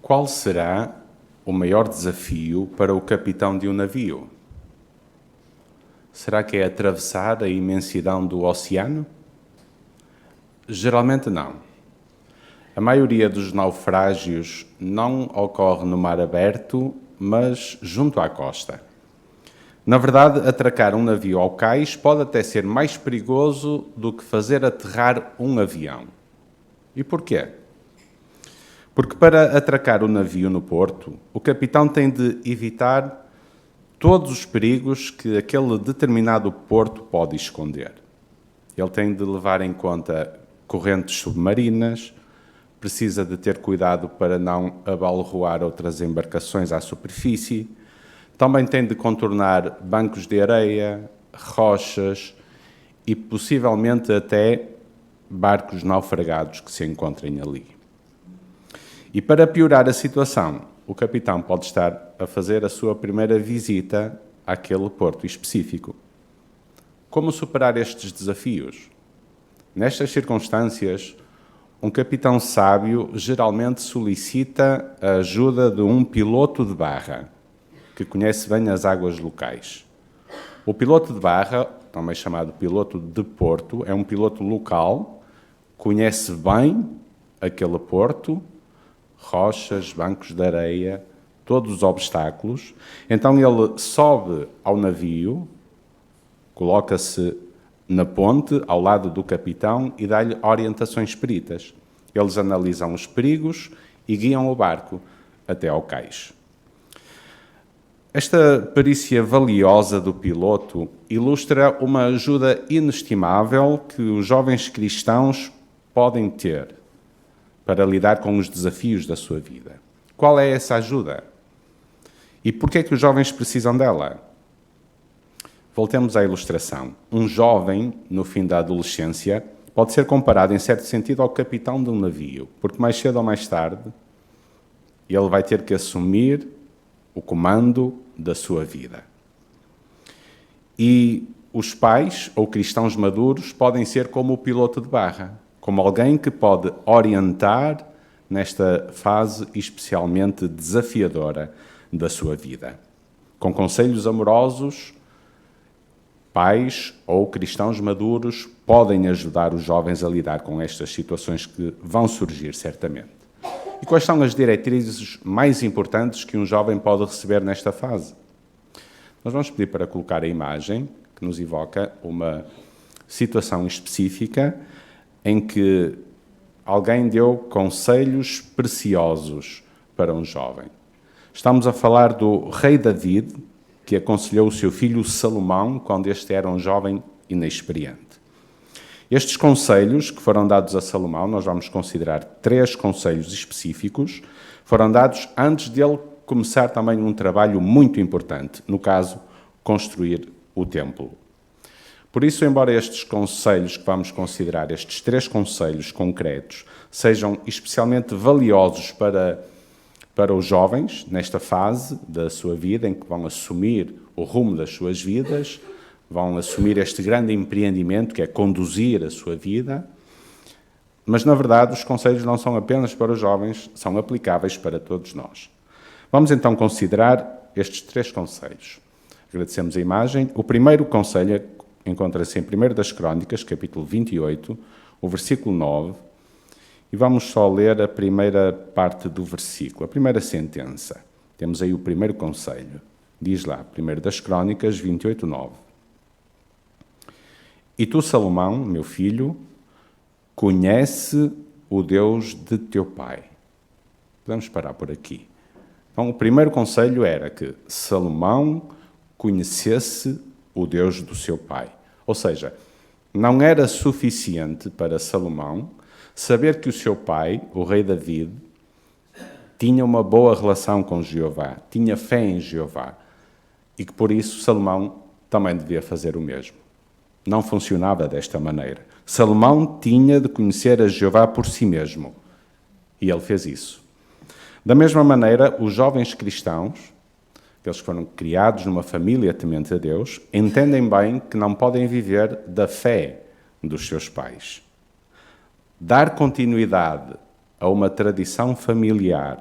Qual será o maior desafio para o capitão de um navio? Será que é atravessar a imensidão do oceano? Geralmente não. A maioria dos naufrágios não ocorre no mar aberto, mas junto à costa. Na verdade, atracar um navio ao cais pode até ser mais perigoso do que fazer aterrar um avião. E porquê? Porque para atracar o navio no porto, o capitão tem de evitar todos os perigos que aquele determinado porto pode esconder. Ele tem de levar em conta correntes submarinas, precisa de ter cuidado para não abalroar outras embarcações à superfície, também tem de contornar bancos de areia, rochas e possivelmente até barcos naufragados que se encontrem ali. E para piorar a situação, o capitão pode estar a fazer a sua primeira visita àquele porto específico. Como superar estes desafios? Nestas circunstâncias, um capitão sábio geralmente solicita a ajuda de um piloto de barra, que conhece bem as águas locais. O piloto de barra, também chamado piloto de porto, é um piloto local, conhece bem aquele porto, rochas, bancos de areia, todos os obstáculos. Então ele sobe ao navio, coloca-se na ponte, ao lado do capitão, e dá-lhe orientações peritas. Eles analisam os perigos e guiam o barco até ao cais. Esta perícia valiosa do piloto ilustra uma ajuda inestimável que os jovens cristãos podem ter para lidar com os desafios da sua vida. Qual é essa ajuda? E por que é que os jovens precisam dela? Voltemos à ilustração. Um jovem, no fim da adolescência, pode ser comparado, em certo sentido, ao capitão de um navio, porque mais cedo ou mais tarde ele vai ter que assumir o comando da sua vida. E os pais, ou cristãos maduros, podem ser como o piloto de barra, como alguém que pode orientar nesta fase especialmente desafiadora da sua vida. Com conselhos amorosos, pais ou cristãos maduros podem ajudar os jovens a lidar com estas situações que vão surgir certamente. E quais são as diretrizes mais importantes que um jovem pode receber nesta fase? Nós vamos pedir para colocar a imagem que nos evoca uma situação específica em que alguém deu conselhos preciosos para um jovem. Estamos a falar do rei David, que aconselhou o seu filho Salomão quando este era um jovem inexperiente. Estes conselhos que foram dados a Salomão, nós vamos considerar 3 conselhos específicos, foram dados antes dele começar também um trabalho muito importante, no caso, construir o templo. Por isso, embora estes conselhos que vamos considerar, estes 3 conselhos concretos, sejam especialmente valiosos para os jovens, nesta fase da sua vida, em que vão assumir o rumo das suas vidas, vão assumir este grande empreendimento que é conduzir a sua vida, mas, na verdade, os conselhos não são apenas para os jovens, são aplicáveis para todos nós. Vamos então considerar estes 3 conselhos. Agradecemos a imagem. O primeiro conselho encontra-se em 1 das Crónicas, capítulo 28, o versículo 9, e vamos só ler a primeira parte do versículo, a primeira sentença. Temos aí o primeiro conselho. Diz lá, 1 das Crónicas 28, 9. E tu, Salomão, meu filho, conhece o Deus de teu pai. Podemos parar por aqui. Então, o primeiro conselho era que Salomão conhecesse o Deus do seu pai. Ou seja, não era suficiente para Salomão saber que o seu pai, o rei David, tinha uma boa relação com Jeová, tinha fé em Jeová, e que por isso Salomão também devia fazer o mesmo. Não funcionava desta maneira. Salomão tinha de conhecer a Jeová por si mesmo, e ele fez isso. Da mesma maneira, os jovens cristãos, aqueles que foram criados numa família temente a Deus, entendem bem que não podem viver da fé dos seus pais. Dar continuidade a uma tradição familiar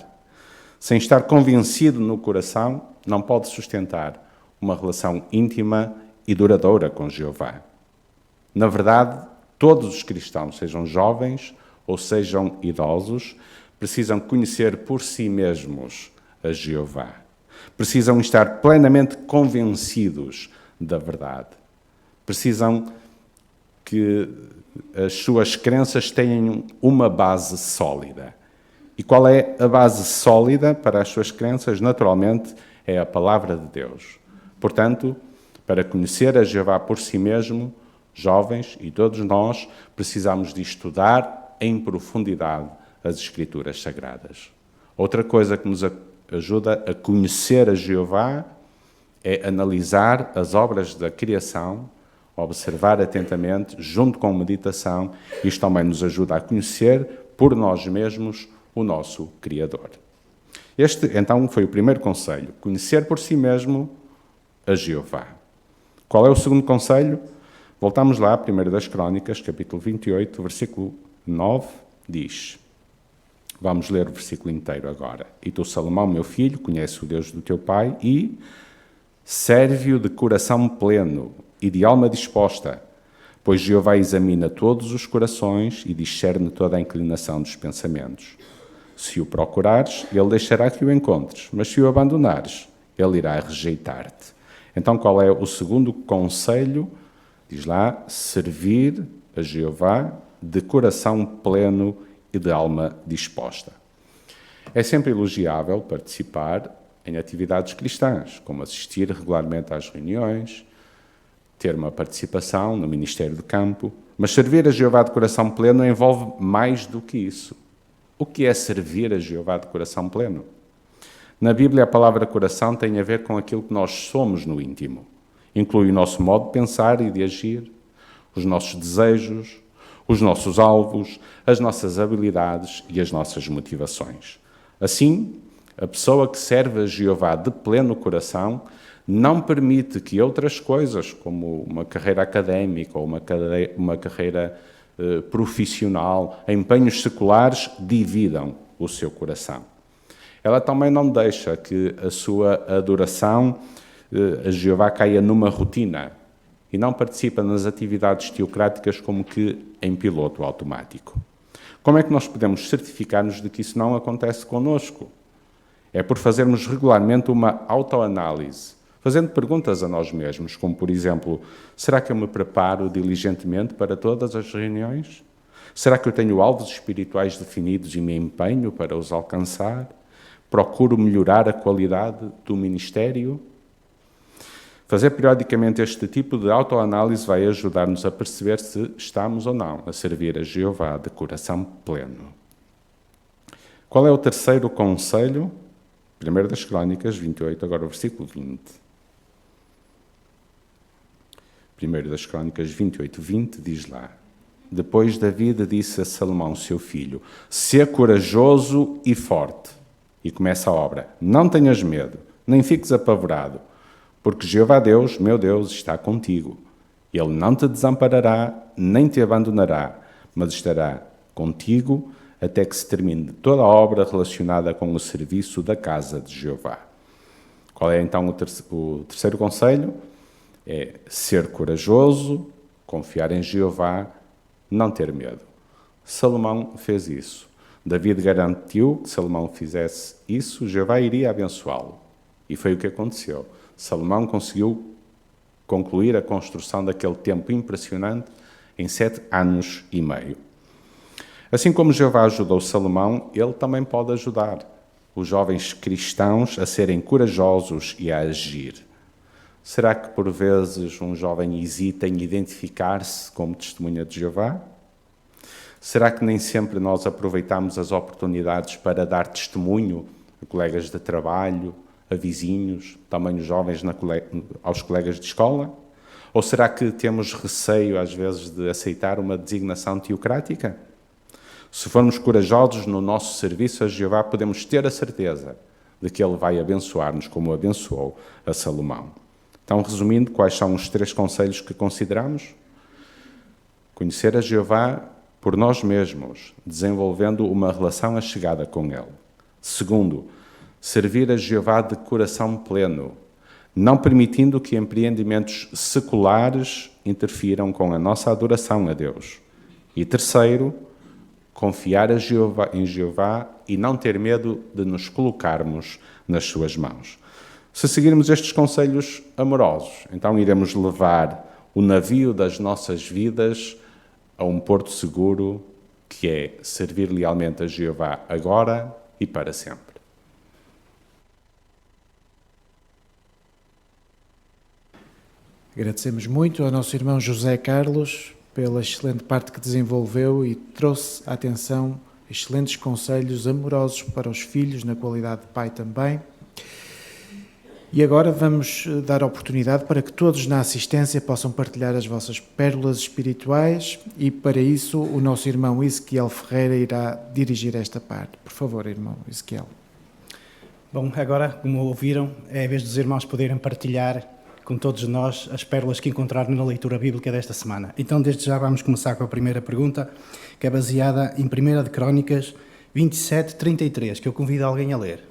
sem estar convencido no coração, não pode sustentar uma relação íntima e duradoura com Jeová. Na verdade, todos os cristãos, sejam jovens ou sejam idosos, precisam conhecer por si mesmos a Jeová. Precisam estar plenamente convencidos da verdade. Precisam que as suas crenças tenham uma base sólida. E qual é a base sólida para as suas crenças? Naturalmente, é a palavra de Deus. Portanto, para conhecer a Jeová por si mesmo, jovens e todos nós precisamos de estudar em profundidade as Escrituras Sagradas. Outra coisa que nos ajuda a conhecer a Jeová é analisar as obras da criação, observar atentamente, junto com meditação. Isto também nos ajuda a conhecer por nós mesmos o nosso Criador. Este, então, foi o primeiro conselho, conhecer por si mesmo a Jeová. Qual é o segundo conselho? Voltamos lá, 1 das Crónicas, capítulo 28, versículo 9, diz... Vamos ler o versículo inteiro agora. E tu, Salomão, meu filho, conhece o Deus do teu pai e serve-o de coração pleno e de alma disposta, pois Jeová examina todos os corações e discerne toda a inclinação dos pensamentos. Se o procurares, ele deixará que o encontres, mas se o abandonares, ele irá rejeitar-te. Então, qual é o segundo conselho? Diz lá, servir a Jeová de coração pleno e de alma disposta. É sempre elogiável participar em atividades cristãs, como assistir regularmente às reuniões, ter uma participação no ministério de campo, mas servir a Jeová de coração pleno envolve mais do que isso. O que é servir a Jeová de coração pleno? Na Bíblia, a palavra coração tem a ver com aquilo que nós somos no íntimo. Inclui o nosso modo de pensar e de agir, os nossos desejos, os nossos alvos, as nossas habilidades e as nossas motivações. Assim, a pessoa que serve a Jeová de pleno coração não permite que outras coisas, como uma carreira académica ou uma carreira profissional, empenhos seculares, dividam o seu coração. Ela também não deixa que a sua adoração a Jeová caia numa rotina e não participa nas atividades teocráticas como que em piloto automático. Como é que nós podemos certificar-nos de que isso não acontece connosco? É por fazermos regularmente uma autoanálise, fazendo perguntas a nós mesmos, como por exemplo, será que eu me preparo diligentemente para todas as reuniões? Será que eu tenho alvos espirituais definidos e me empenho para os alcançar? Procuro melhorar a qualidade do ministério? Fazer periodicamente este tipo de autoanálise vai ajudar-nos a perceber se estamos ou não a servir a Jeová de coração pleno. Qual é o terceiro conselho? 1 das Crónicas 28, agora o versículo 20. 1 das Crónicas 28, 20 diz lá: Depois David disse a Salomão, seu filho, sê corajoso e forte. E começa a obra. Não tenhas medo, nem fiques apavorado, porque Jeová Deus, meu Deus, está contigo. Ele não te desamparará, nem te abandonará, mas estará contigo até que se termine toda a obra relacionada com o serviço da casa de Jeová. Qual é então o terceiro conselho? É ser corajoso, confiar em Jeová, não ter medo. Salomão fez isso. David garantiu que se Salomão fizesse isso, Jeová iria abençoá-lo. E foi o que aconteceu. Salomão conseguiu concluir a construção daquele templo impressionante em 7 anos e meio. Assim como Jeová ajudou Salomão, ele também pode ajudar os jovens cristãos a serem corajosos e a agir. Será que por vezes um jovem hesita em identificar-se como testemunha de Jeová? Será que nem sempre nós aproveitamos as oportunidades para dar testemunho a colegas de trabalho, a vizinhos, também os jovens aos colegas de escola? Ou será que temos receio, às vezes, de aceitar uma designação teocrática? Se formos corajosos no nosso serviço a Jeová, podemos ter a certeza de que Ele vai abençoar-nos como abençoou a Salomão. Então, resumindo, quais são os 3 conselhos que consideramos? Conhecer a Jeová por nós mesmos, desenvolvendo uma relação achegada com Ele. Segundo, servir a Jeová de coração pleno, não permitindo que empreendimentos seculares interfiram com a nossa adoração a Deus. E terceiro, confiar em Jeová e não ter medo de nos colocarmos nas suas mãos. Se seguirmos estes conselhos amorosos, então iremos levar o navio das nossas vidas a um porto seguro, que é servir lealmente a Jeová agora e para sempre. Agradecemos muito ao nosso irmão José Carlos pela excelente parte que desenvolveu e trouxe à atenção excelentes conselhos amorosos para os filhos, na qualidade de pai também. E agora vamos dar oportunidade para que todos na assistência possam partilhar as vossas pérolas espirituais e para isso o nosso irmão Ezequiel Ferreira irá dirigir esta parte. Por favor, irmão Ezequiel. Bom, agora, como ouviram, é a vez dos irmãos poderem partilhar com todos nós as pérolas que encontraram na leitura bíblica desta semana. Então, desde já vamos começar com a primeira pergunta, que é baseada em 1 de Crónicas 27, 33, que eu convido alguém a ler.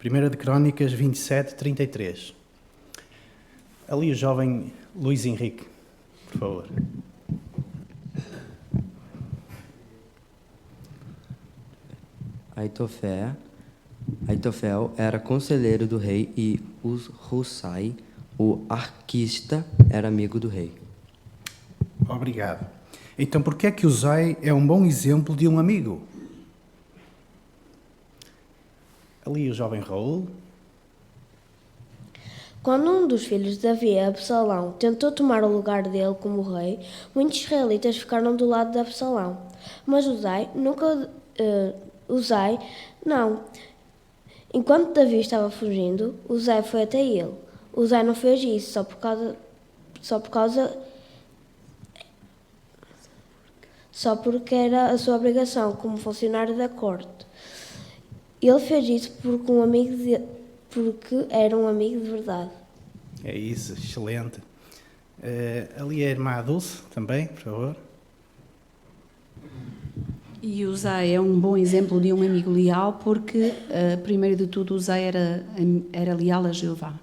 1 de Crónicas 27, 33. Ali o jovem Luís Henrique, por favor. Aitofel era conselheiro do rei e Husai, o arquista, era amigo do rei. Obrigado. Então, por que é que Husai é um bom exemplo de um amigo? Ali o jovem Raul. Quando um dos filhos de Davi, Absalão, tentou tomar o lugar dele como rei, muitos israelitas ficaram do lado de Absalão. Mas Husai não. Enquanto Davi estava fugindo, Husai foi até ele. Husai não fez isso só porque era a sua obrigação como funcionário da corte. Ele fez isso porque era um amigo de verdade. É isso, excelente. Ali a irmã Dulce também, por favor. E Husai é um bom exemplo de um amigo leal porque, primeiro de tudo, Husai era leal a Jeová.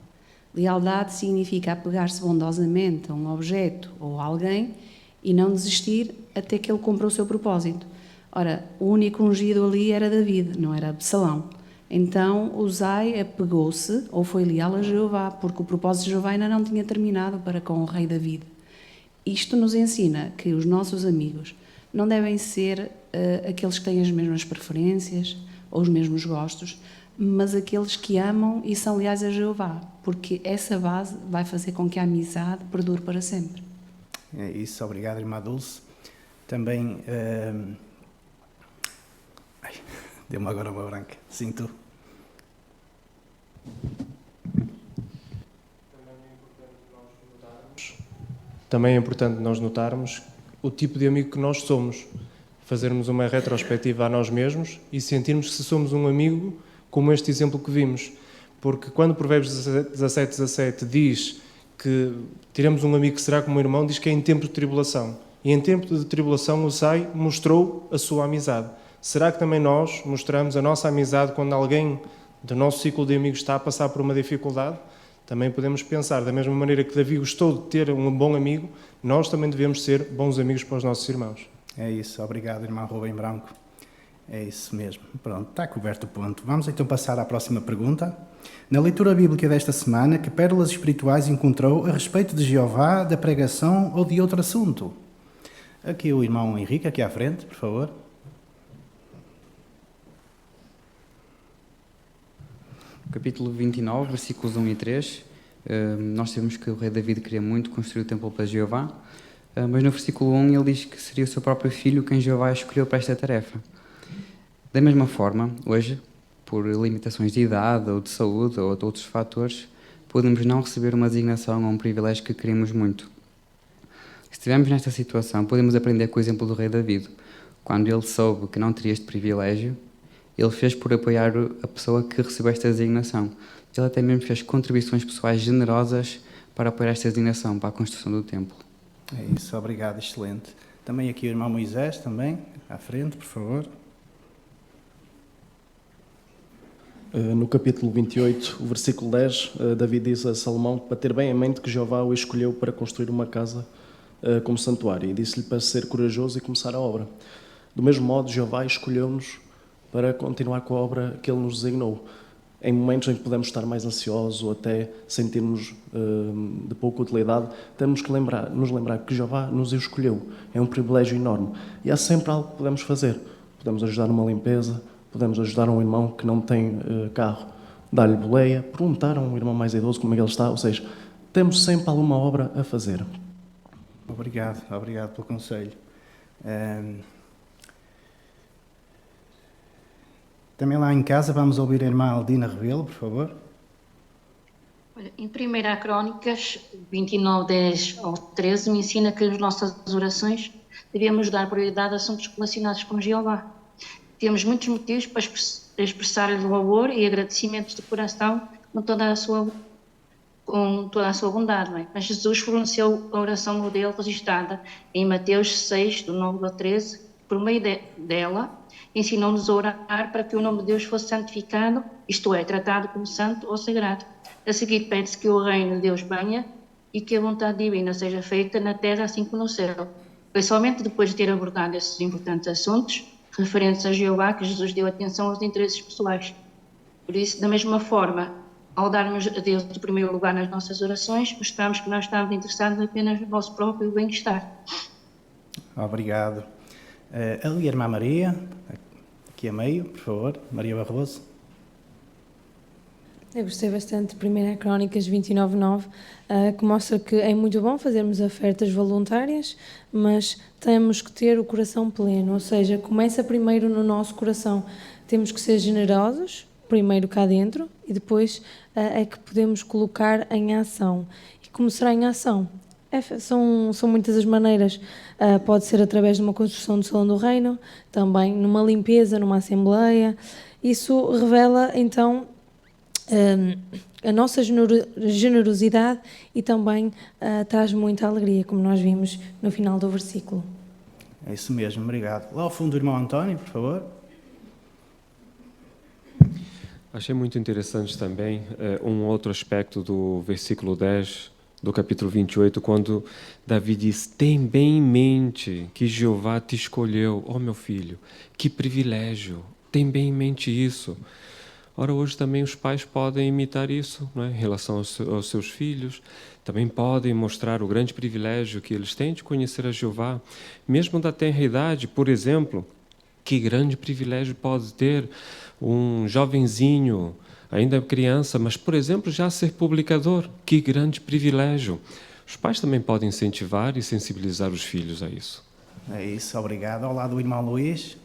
Lealdade significa apegar-se bondosamente a um objeto ou a alguém e não desistir até que ele cumpra o seu propósito. Ora, o único ungido ali era David, não era Absalão. Então, Husai apegou-se ou foi leal a Jeová, porque o propósito de Jeová ainda não tinha terminado para com o rei David. Isto nos ensina que os nossos amigos não devem ser aqueles que têm as mesmas preferências ou os mesmos gostos, mas aqueles que amam e são leais a Jeová, porque essa base vai fazer com que a amizade perdure para sempre. É isso, obrigado, irmã Dulce. Também... Deu-me agora uma branca. Sim, tu. Também é importante nós notarmos o tipo de amigo que nós somos. Fazermos uma retrospectiva a nós mesmos e sentirmos que se somos um amigo como este exemplo que vimos. Porque quando Provérbios 17 diz que teremos um amigo que será como um irmão, diz que é em tempo de tribulação. E em tempo de tribulação Husai mostrou a sua amizade. Será que também nós mostramos a nossa amizade quando alguém do nosso ciclo de amigos está a passar por uma dificuldade? Também podemos pensar, da mesma maneira que Davi gostou de ter um bom amigo, nós também devemos ser bons amigos para os nossos irmãos. É isso, obrigado, irmão Rubem Branco. É isso mesmo. Pronto, está coberto o ponto. Vamos então passar à próxima pergunta. Na leitura bíblica desta semana, que pérolas espirituais encontrou a respeito de Jeová, da pregação ou de outro assunto? Aqui o irmão Henrique, aqui à frente, por favor. Capítulo 29, versículos 1 e 3, nós sabemos que o rei David queria muito construir o templo para Jeová, mas no versículo 1 ele diz que seria o seu próprio filho quem Jeová escolheu para esta tarefa. Da mesma forma, hoje, por limitações de idade ou de saúde ou de outros fatores, podemos não receber uma designação ou um privilégio que queremos muito. Se estivermos nesta situação, podemos aprender com o exemplo do rei David. Quando ele soube que não teria este privilégio, ele fez por apoiar a pessoa que recebeu esta designação. Ele até mesmo fez contribuições pessoais generosas para apoiar esta designação, para a construção do templo. É isso, obrigado, excelente. Também aqui o irmão Moisés, também, à frente, por favor. No capítulo 28, o versículo 10, Davi diz a Salomão para ter bem em mente que Jeová o escolheu para construir uma casa como santuário, e disse-lhe para ser corajoso e começar a obra. Do mesmo modo, Jeová escolheu-nos para continuar com a obra que Ele nos designou. Em momentos em que podemos estar mais ansiosos ou até sentirmos de pouca utilidade, temos que nos lembrar que Jeová nos escolheu. É um privilégio enorme. E há sempre algo que podemos fazer. Podemos ajudar numa limpeza, podemos ajudar um irmão que não tem carro, dar-lhe boleia, perguntar a um irmão mais idoso como é que ele está. Ou seja, temos sempre alguma obra a fazer. Obrigado pelo conselho. Também lá em casa vamos ouvir a irmã Aldina Rebelo, por favor. Olha, em 1 Crónicas 29, 10 ao 13, me ensina que nas nossas orações devemos dar prioridade a assuntos relacionados com Jeová. Temos muitos motivos para expressar-lhe louvor e agradecimentos de coração com toda a sua bondade. Não é? Mas Jesus forneceu a oração modelo registrada em Mateus 6, do 9 ao 13, por meio dela, ensinou-nos a orar para que o nome de Deus fosse santificado, isto é, tratado como santo ou sagrado. A seguir pede-se que o reino de Deus venha e que a vontade divina seja feita na terra assim como no céu. Foi somente depois de ter abordado esses importantes assuntos, referentes a Jeová, que Jesus deu atenção aos interesses pessoais. Por isso, da mesma forma, ao darmos a Deus o primeiro lugar nas nossas orações, mostramos que nós estamos interessados apenas no nosso próprio bem-estar. Obrigado. Ali a irmã Maria, aqui a meio, por favor, Maria Barroso. Eu gostei bastante de 1 Crónicas 29, 9, que mostra que é muito bom fazermos ofertas voluntárias, mas temos que ter o coração pleno, ou seja, começa primeiro no nosso coração. Temos que ser generosos, primeiro cá dentro, e depois é que podemos colocar em ação. E como será em ação? São muitas as maneiras. Pode ser através de uma construção do Salão do Reino, também numa limpeza, numa assembleia. Isso revela, então, a nossa generosidade e também traz muita alegria, como nós vimos no final do versículo. É isso mesmo, obrigado. Lá ao fundo, o irmão António, por favor. Achei muito interessante também um outro aspecto do versículo 10 do capítulo 28, quando Davi diz: tem bem em mente que Jeová te escolheu. Oh, meu filho, que privilégio, tem bem em mente isso. Ora, hoje também os pais podem imitar isso, não é? Em relação aos seus filhos, também podem mostrar o grande privilégio que eles têm de conhecer a Jeová, mesmo da tenra idade. Por exemplo, que grande privilégio pode ter um jovenzinho, ainda criança, mas, por exemplo, já ser publicador. Que grande privilégio. Os pais também podem incentivar e sensibilizar os filhos a isso. É isso, obrigado. Ao lado do irmão Luís.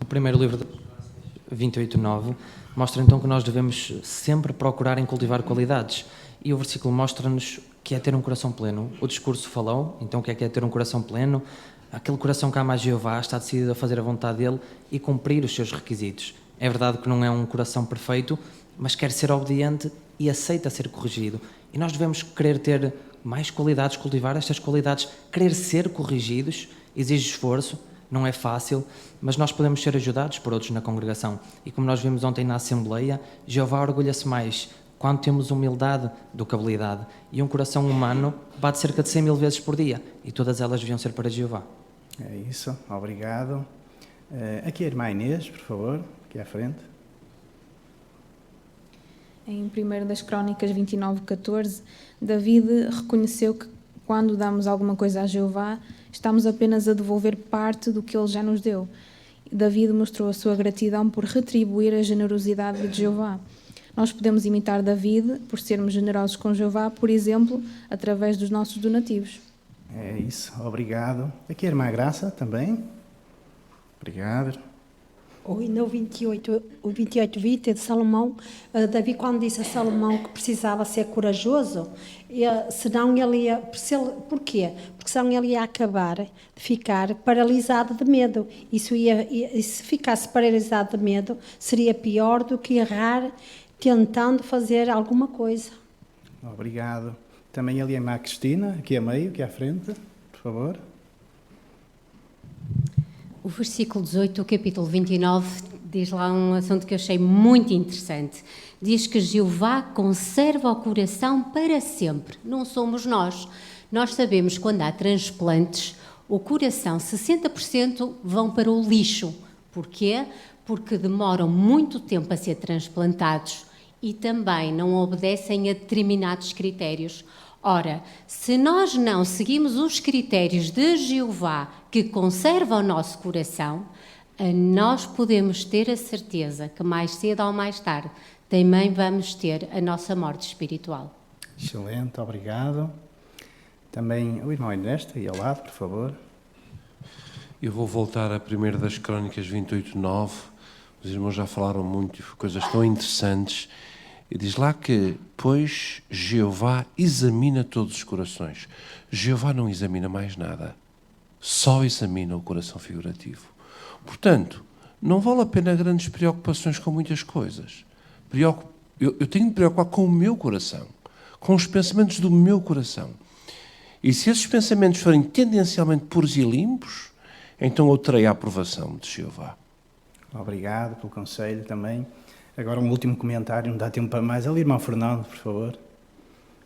O primeiro livro de 28:9 mostra então que nós devemos sempre procurar em cultivar qualidades. E o versículo mostra-nos que é ter um coração pleno. O discurso falou, então o que é ter um coração pleno? Aquele coração que ama a Jeová, está decidido a fazer a vontade dele e cumprir os seus requisitos. É verdade que não é um coração perfeito, mas quer ser obediente e aceita ser corrigido. E nós devemos querer ter mais qualidades, cultivar estas qualidades. Querer ser corrigidos exige esforço, não é fácil, mas nós podemos ser ajudados por outros na congregação. E como nós vimos ontem na Assembleia, Jeová orgulha-se mais quando temos humildade do que habilidade. E um coração humano bate cerca de 100.000 vezes por dia, e todas elas deviam ser para Jeová. É isso, obrigado. Aqui a irmã Inês, por favor, aqui à frente. Em 1 das Crónicas 29:14, David reconheceu que quando damos alguma coisa a Jeová, estamos apenas a devolver parte do que ele já nos deu. David mostrou a sua gratidão por retribuir a generosidade de Jeová. Nós podemos imitar David por sermos generosos com Jeová, por exemplo, através dos nossos donativos. É isso, obrigado. Aqui a irmã Graça também. Obrigado. Oi, no 28:20 de Salomão, Davi, quando disse a Salomão que precisava ser corajoso, senão ele ia... Porquê? Porque senão ele ia acabar de ficar paralisado de medo. E se ficasse paralisado de medo, seria pior do que errar tentando fazer alguma coisa. Obrigado. Também ali a irmã Cristina, aqui a meio, aqui à frente, por favor. O versículo 18 do capítulo 29 diz lá um assunto que eu achei muito interessante. Diz que Jeová conserva o coração para sempre. Não somos nós. Nós sabemos que quando há transplantes, o coração, 60% vão para o lixo. Porquê? Porque demoram muito tempo a ser transplantados e também não obedecem a determinados critérios. Ora, se nós não seguimos os critérios de Jeová que conserva o nosso coração, nós podemos ter a certeza que mais cedo ou mais tarde também vamos ter a nossa morte espiritual. Excelente, obrigado. Também o irmão Ernesto, aí ao lado, por favor. Eu vou voltar a 1 das Crónicas 28:9. Os irmãos já falaram muito, coisas tão interessantes. E diz lá que, pois, Jeová examina todos os corações. Jeová não examina mais nada. Só examina o coração figurativo. Portanto, não vale a pena grandes preocupações com muitas coisas. Eu tenho de me preocupar com o meu coração, com os pensamentos do meu coração. E se esses pensamentos forem tendencialmente puros e limpos, então eu terei a aprovação de Jeová. Obrigado pelo conselho também. Agora um último comentário, não dá tempo para mais. Ali, irmão Fernando, por favor.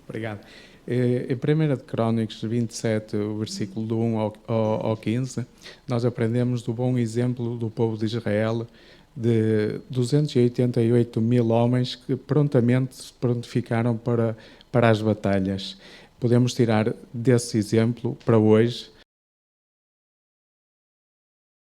Obrigado. Em 1 de Crónicas 27, o versículo do 1 ao 15, nós aprendemos do bom exemplo do povo de Israel, de 288 mil homens que prontamente se prontificaram para as batalhas. Podemos tirar desse exemplo para hoje